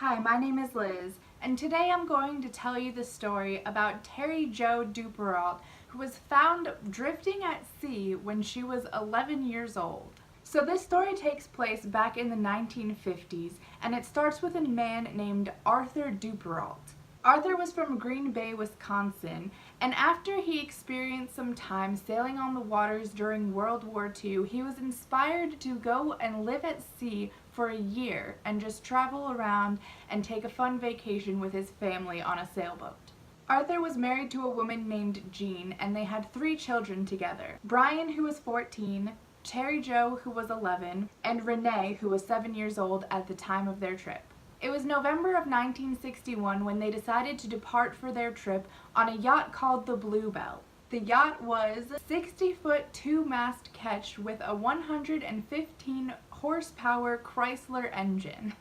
Hi, my name is Liz, and today I'm going to tell you the story about Terry Jo Duperrault, who was found drifting at sea when she was 11 years old. So this story takes place back in the 1950s, and it starts with a man named Arthur Duperrault. Arthur was from Green Bay, Wisconsin, and after he experienced some time sailing on the waters during World War II, he was inspired to go and live at sea for a year and just travel around and take a fun vacation with his family on a sailboat. Arthur was married to a woman named Jean, and they had 3 children together. Brian, who was 14, Terry Jo, who was 11, and Renee, who was 7 years old at the time of their trip. It was November of 1961 when they decided to depart for their trip on a yacht called the Bluebell. The yacht was a 60-foot 2-mast ketch with a 115 horsepower Chrysler engine.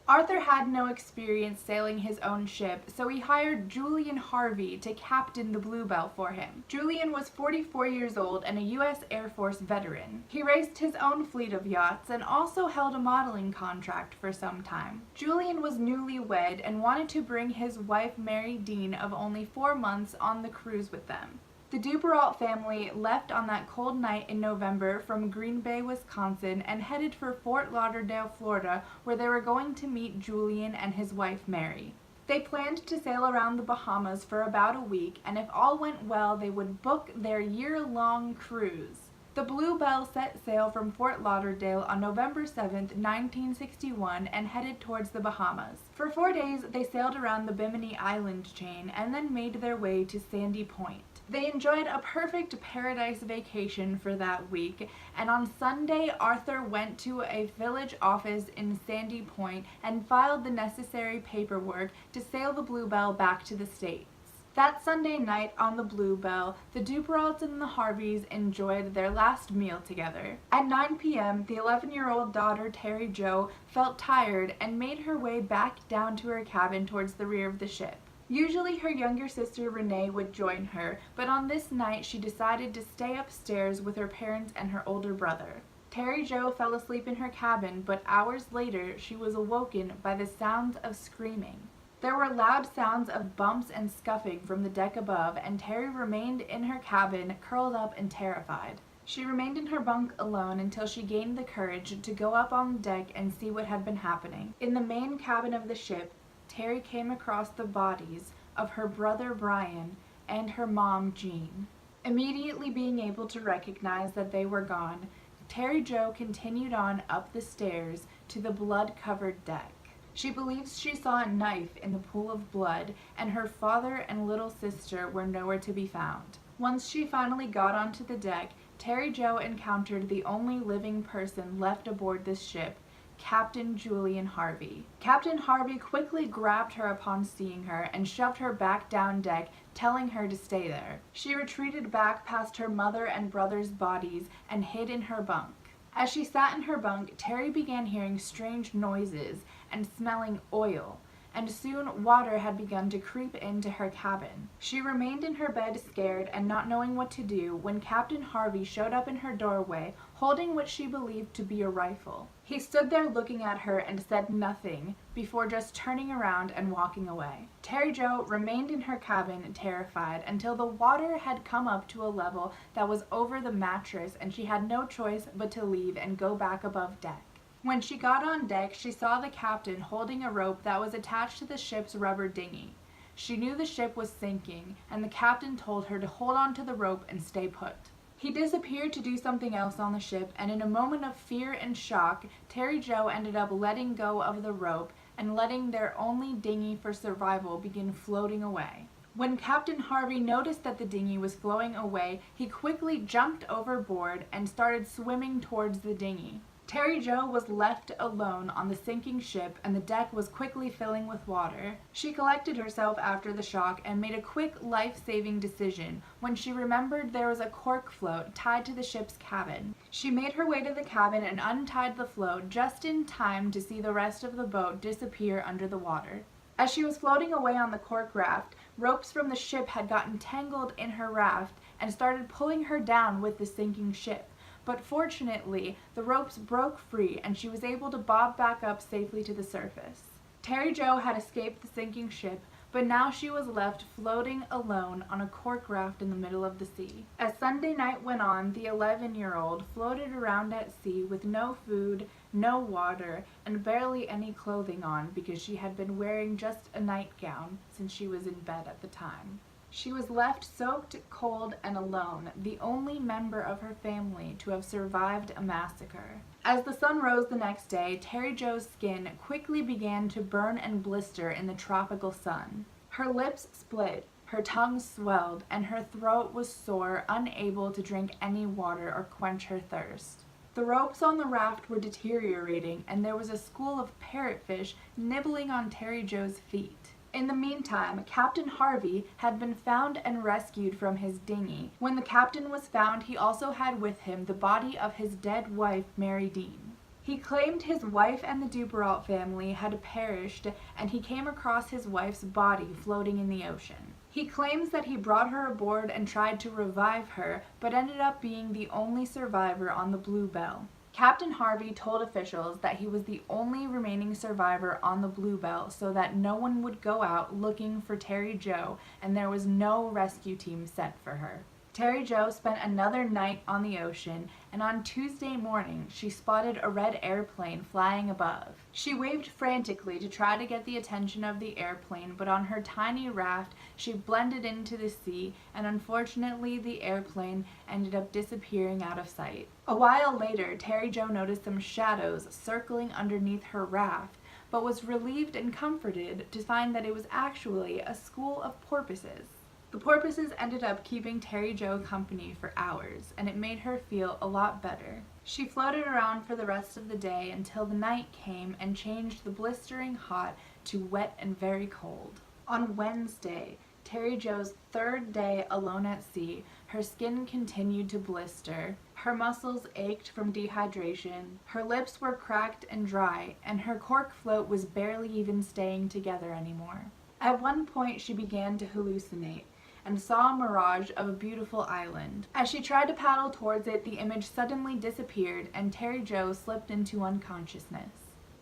Arthur had no experience sailing his own ship, so he hired Julian Harvey to captain the Bluebell for him. Julian was 44 years old and a U.S. Air Force veteran. He raced his own fleet of yachts and also held a modeling contract for some time. Julian was newlywed and wanted to bring his wife Mary Dean of only 4 months on the cruise with them. The Duperrault family left on that cold night in November from Green Bay, Wisconsin, and headed for Fort Lauderdale, Florida, where they were going to meet Julian and his wife Mary. They planned to sail around the Bahamas for about a week, and if all went well, they would book their year-long cruise. The Bluebell set sail from Fort Lauderdale on November 7, 1961, and headed towards the Bahamas. For 4 days, they sailed around the Bimini Island chain and then made their way to Sandy Point. They enjoyed a perfect paradise vacation for that week, and on Sunday, Arthur went to a village office in Sandy Point and filed the necessary paperwork to sail the Bluebell back to the States. That Sunday night on the Bluebell, the Duperraults and the Harveys enjoyed their last meal together. At 9 p.m., the 11-year-old daughter Terry Jo felt tired and made her way back down to her cabin towards the rear of the ship. Usually her younger sister Renee would join her, but on this night she decided to stay upstairs with her parents and her older brother. Terry Jo fell asleep in her cabin, but hours later she was awoken by the sounds of screaming. There were loud sounds of bumps and scuffing from the deck above, and Terry remained in her cabin, curled up and terrified. She remained in her bunk alone until she gained the courage to go up on deck and see what had been happening. In the main cabin of the ship, Terry came across the bodies of her brother Brian and her mom Jean. Immediately being able to recognize that they were gone, Terry Jo continued on up the stairs to the blood-covered deck. She believes she saw a knife in the pool of blood, and her father and little sister were nowhere to be found. Once she finally got onto the deck, Terry Jo encountered the only living person left aboard this ship, Captain Julian Harvey. Captain Harvey quickly grabbed her upon seeing her and shoved her back down deck, telling her to stay there. She retreated back past her mother and brother's bodies and hid in her bunk. As she sat in her bunk, Terry began hearing strange noises and smelling oil, and soon water had begun to creep into her cabin. She remained in her bed scared and not knowing what to do when Captain Harvey showed up in her doorway holding what she believed to be a rifle. He stood there looking at her and said nothing before just turning around and walking away. Terry Jo remained in her cabin terrified until the water had come up to a level that was over the mattress, and she had no choice but to leave and go back above deck. When she got on deck, she saw the captain holding a rope that was attached to the ship's rubber dinghy. She knew the ship was sinking, and the captain told her to hold on to the rope and stay put. He disappeared to do something else on the ship, and in a moment of fear and shock, Terry Jo ended up letting go of the rope and letting their only dinghy for survival begin floating away. When Captain Harvey noticed that the dinghy was flowing away, he quickly jumped overboard and started swimming towards the dinghy. Terry Jo was left alone on the sinking ship, and the deck was quickly filling with water. She collected herself after the shock and made a quick life-saving decision when she remembered there was a cork float tied to the ship's cabin. She made her way to the cabin and untied the float just in time to see the rest of the boat disappear under the water. As she was floating away on the cork raft, ropes from the ship had gotten tangled in her raft and started pulling her down with the sinking ship. But fortunately, the ropes broke free and she was able to bob back up safely to the surface. Terry Jo had escaped the sinking ship, but now she was left floating alone on a cork raft in the middle of the sea. As Sunday night went on, the 11-year-old floated around at sea with no food, no water, and barely any clothing on because she had been wearing just a nightgown since she was in bed at the time. She was left soaked, cold, and alone, the only member of her family to have survived a massacre. As the sun rose the next day, Terry Jo's skin quickly began to burn and blister in the tropical sun. Her lips split, her tongue swelled, and her throat was sore, unable to drink any water or quench her thirst. The ropes on the raft were deteriorating, and there was a school of parrotfish nibbling on Terry Jo's feet. In the meantime, Captain Harvey had been found and rescued from his dinghy. When the captain was found, he also had with him the body of his dead wife, Mary Dean. He claimed his wife and the Duperrault family had perished, and he came across his wife's body floating in the ocean. He claims that he brought her aboard and tried to revive her, but ended up being the only survivor on the Bluebell. Captain Harvey told officials that he was the only remaining survivor on the Bluebell so that no one would go out looking for Terry Jo, and there was no rescue team sent for her. Terry Jo spent another night on the ocean, and on Tuesday morning she spotted a red airplane flying above. She waved frantically to try to get the attention of the airplane, but on her tiny raft she blended into the sea, and unfortunately the airplane ended up disappearing out of sight. A while later, Terry Jo noticed some shadows circling underneath her raft, but was relieved and comforted to find that it was actually a school of porpoises. The porpoises ended up keeping Terry Jo company for hours, and it made her feel a lot better. She floated around for the rest of the day until the night came and changed the blistering hot to wet and very cold. On Wednesday, Terry Jo's third day alone at sea, her skin continued to blister, her muscles ached from dehydration, her lips were cracked and dry, and her cork float was barely even staying together anymore. At one point she began to hallucinate and saw a mirage of a beautiful island. As she tried to paddle towards it, the image suddenly disappeared and Terry Jo slipped into unconsciousness.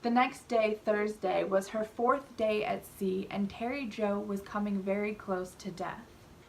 The next day, Thursday, was her fourth day at sea, and Terry Jo was coming very close to death.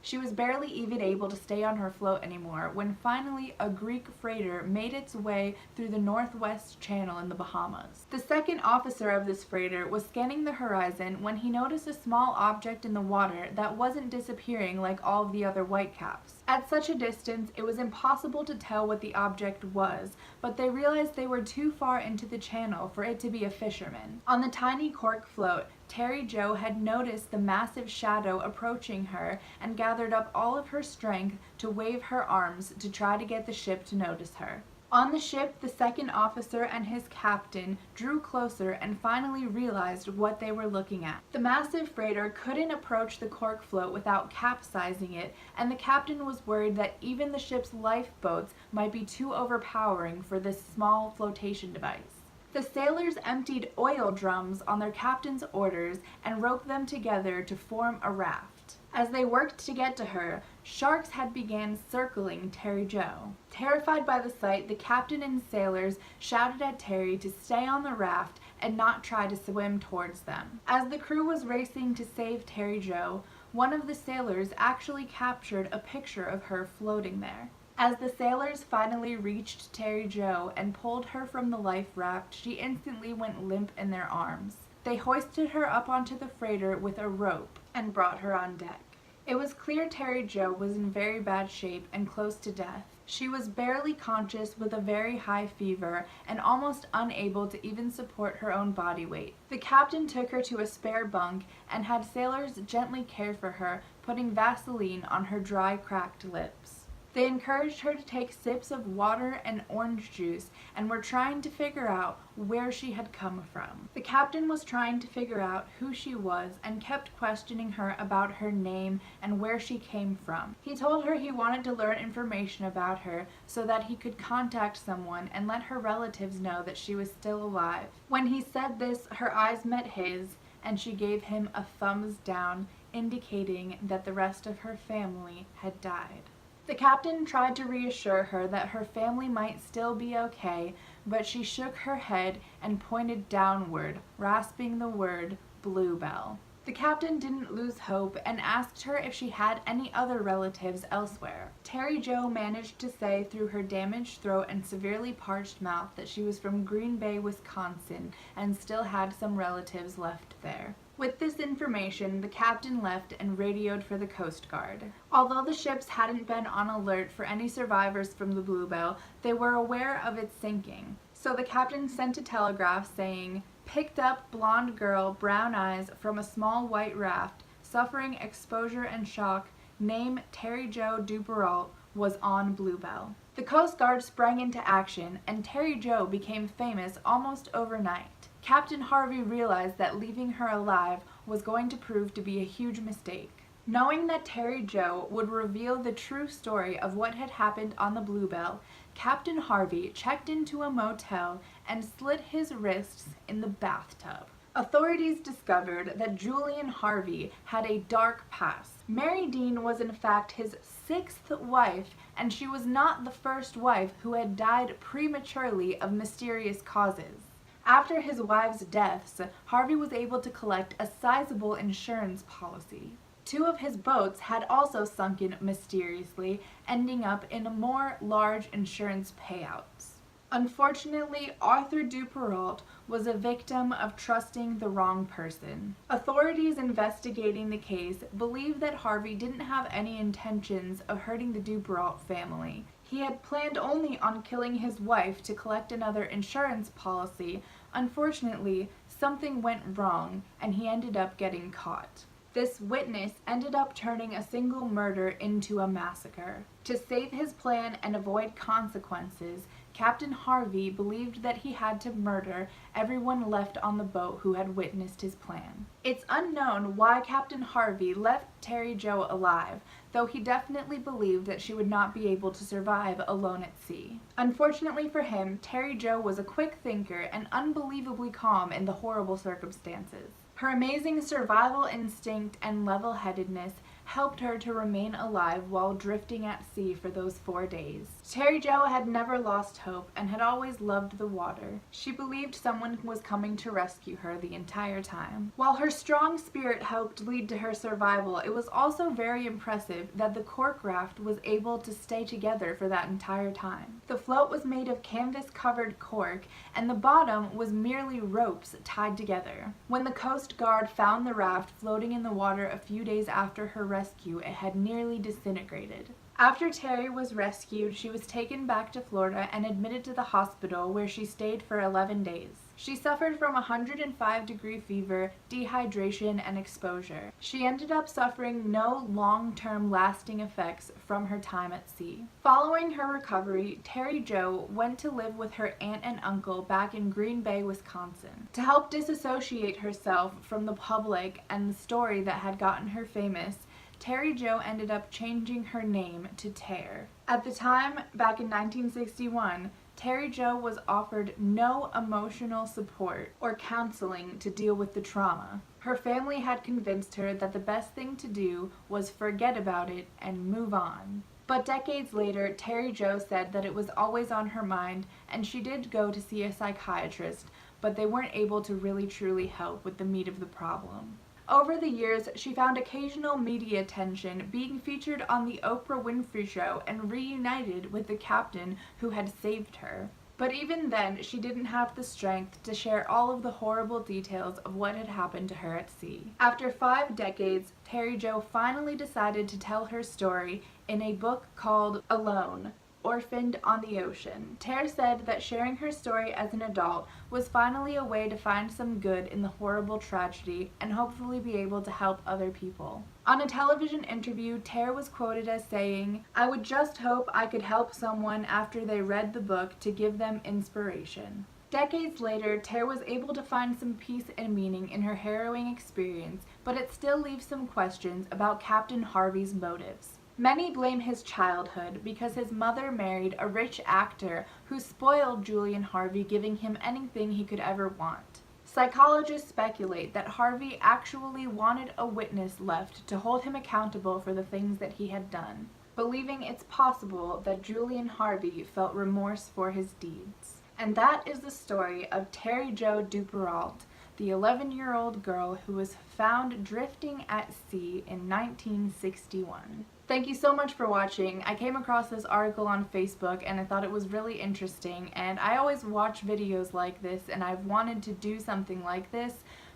She was barely even able to stay on her float anymore when finally a Greek freighter made its way through the Northwest Channel in the Bahamas. The second officer of this freighter was scanning the horizon when he noticed a small object in the water that wasn't disappearing like all of the other whitecaps. At such a distance, it was impossible to tell what the object was, but they realized they were too far into the channel for it to be a fisherman. On the tiny cork float, Terry Jo had noticed the massive shadow approaching her and gathered up all of her strength to wave her arms to try to get the ship to notice her. On the ship, the second officer and his captain drew closer and finally realized what they were looking at. The massive freighter couldn't approach the cork float without capsizing it, and the captain was worried that even the ship's lifeboats might be too overpowering for this small flotation device. The sailors emptied oil drums on their captain's orders and roped them together to form a raft. As they worked to get to her, sharks had begun circling Terry Jo. Terrified by the sight, the captain and sailors shouted at Terry to stay on the raft and not try to swim towards them. As the crew was racing to save Terry Jo, one of the sailors actually captured a picture of her floating there. As the sailors finally reached Terry Jo and pulled her from the life raft, she instantly went limp in their arms. They hoisted her up onto the freighter with a rope and brought her on deck. It was clear Terry Jo was in very bad shape and close to death. She was barely conscious with a very high fever and almost unable to even support her own body weight. The captain took her to a spare bunk and had sailors gently care for her, putting Vaseline on her dry, cracked lips. They encouraged her to take sips of water and orange juice and were trying to figure out where she had come from. The captain was trying to figure out who she was and kept questioning her about her name and where she came from. He told her he wanted to learn information about her so that he could contact someone and let her relatives know that she was still alive. When he said this, her eyes met his and she gave him a thumbs down, indicating that the rest of her family had died. The captain tried to reassure her that her family might still be okay, but she shook her head and pointed downward, rasping the word Bluebell. The captain didn't lose hope and asked her if she had any other relatives elsewhere. Terry Jo managed to say through her damaged throat and severely parched mouth that she was from Green Bay, Wisconsin, and still had some relatives left there. With this information, the captain left and radioed for the Coast Guard. Although the ships hadn't been on alert for any survivors from the Bluebell, they were aware of its sinking. So the captain sent a telegraph saying, "Picked up blonde girl, brown eyes, from a small white raft, suffering exposure and shock, name Terry Jo Duperrault, was on Bluebell." The Coast Guard sprang into action, and Terry Jo became famous almost overnight. Captain Harvey realized that leaving her alive was going to prove to be a huge mistake. Knowing that Terry Jo would reveal the true story of what had happened on the Bluebell, Captain Harvey checked into a motel and slit his wrists in the bathtub. Authorities discovered that Julian Harvey had a dark past. Mary Dean was in fact his 6th wife, and she was not the first wife who had died prematurely of mysterious causes. After his wives' deaths, Harvey was able to collect a sizable insurance policy. 2 of his boats had also sunken mysteriously, ending up in more large insurance payouts. Unfortunately, Arthur Duperrault was a victim of trusting the wrong person. Authorities investigating the case believe that Harvey didn't have any intentions of hurting the Duperrault family. He had planned only on killing his wife to collect another insurance policy. Unfortunately, something went wrong and he ended up getting caught. This witness ended up turning a single murder into a massacre. To save his plan and avoid consequences, Captain Harvey believed that he had to murder everyone left on the boat who had witnessed his plan. It's unknown why Captain Harvey left Terry Jo alive, though he definitely believed that she would not be able to survive alone at sea. Unfortunately for him, Terry Jo was a quick thinker and unbelievably calm in the horrible circumstances. Her amazing survival instinct and level-headedness helped her to remain alive while drifting at sea for those 4 days. Terry Jo had never lost hope and had always loved the water. She believed someone was coming to rescue her the entire time. While her strong spirit helped lead to her survival, it was also very impressive that the cork raft was able to stay together for that entire time. The float was made of canvas-covered cork, and the bottom was merely ropes tied together. When the Coast Guard found the raft floating in the water a few days after her rescue, it had nearly disintegrated. After Terry was rescued, she was taken back to Florida and admitted to the hospital, where she stayed for 11 days. She suffered from 105-degree fever, dehydration, and exposure. She ended up suffering no long-term lasting effects from her time at sea. Following her recovery, Terry Jo went to live with her aunt and uncle back in Green Bay, Wisconsin. To help disassociate herself from the public and the story that had gotten her famous, Terry Jo ended up changing her name to Ter. At the time, back in 1961, Terry Jo was offered no emotional support or counseling to deal with the trauma. Her family had convinced her that the best thing to do was forget about it and move on. But decades later, Terry Jo said that it was always on her mind, and she did go to see a psychiatrist, but they weren't able to really truly help with the meat of the problem. Over the years, she found occasional media attention, being featured on the Oprah Winfrey Show and reunited with the captain who had saved her. But even then, she didn't have the strength to share all of the horrible details of what had happened to her at sea. After 5 decades, Terry Jo finally decided to tell her story in a book called Alone, Orphaned on the Ocean. Ter said that sharing her story as an adult was finally a way to find some good in the horrible tragedy and hopefully be able to help other people. On a television interview, Ter was quoted as saying, "I would just hope I could help someone after they read the book to give them inspiration." Decades later, Ter was able to find some peace and meaning in her harrowing experience, but it still leaves some questions about Captain Harvey's motives. Many blame his childhood because his mother married a rich actor who spoiled Julian Harvey, giving him anything he could ever want. Psychologists speculate that Harvey actually wanted a witness left to hold him accountable for the things that he had done, believing it's possible that Julian Harvey felt remorse for his deeds. And that is the story of Terry Jo Duperrault, the 11-year-old girl who was found drifting at sea in 1961. Thank you so much for watching. I came across this article on Facebook and I thought it was really interesting, and I always watch videos like this and I've wanted to do something like this,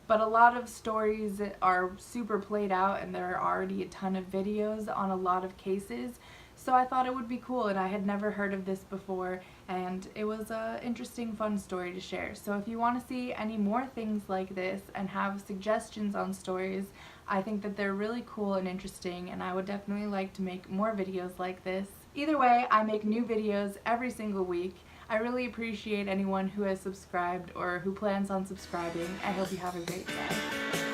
but a lot of stories are super played out and there are already a ton of videos on a lot of cases. So I thought it would be cool, and I had never heard of this before, and it was an interesting, fun story to share. So if you want to see any more things like this and have suggestions on stories, I think that they're really cool and interesting, and I would definitely like to make more videos like this. Either way, I make new videos every single week. I really appreciate anyone who has subscribed or who plans on subscribing. I hope you have a great day.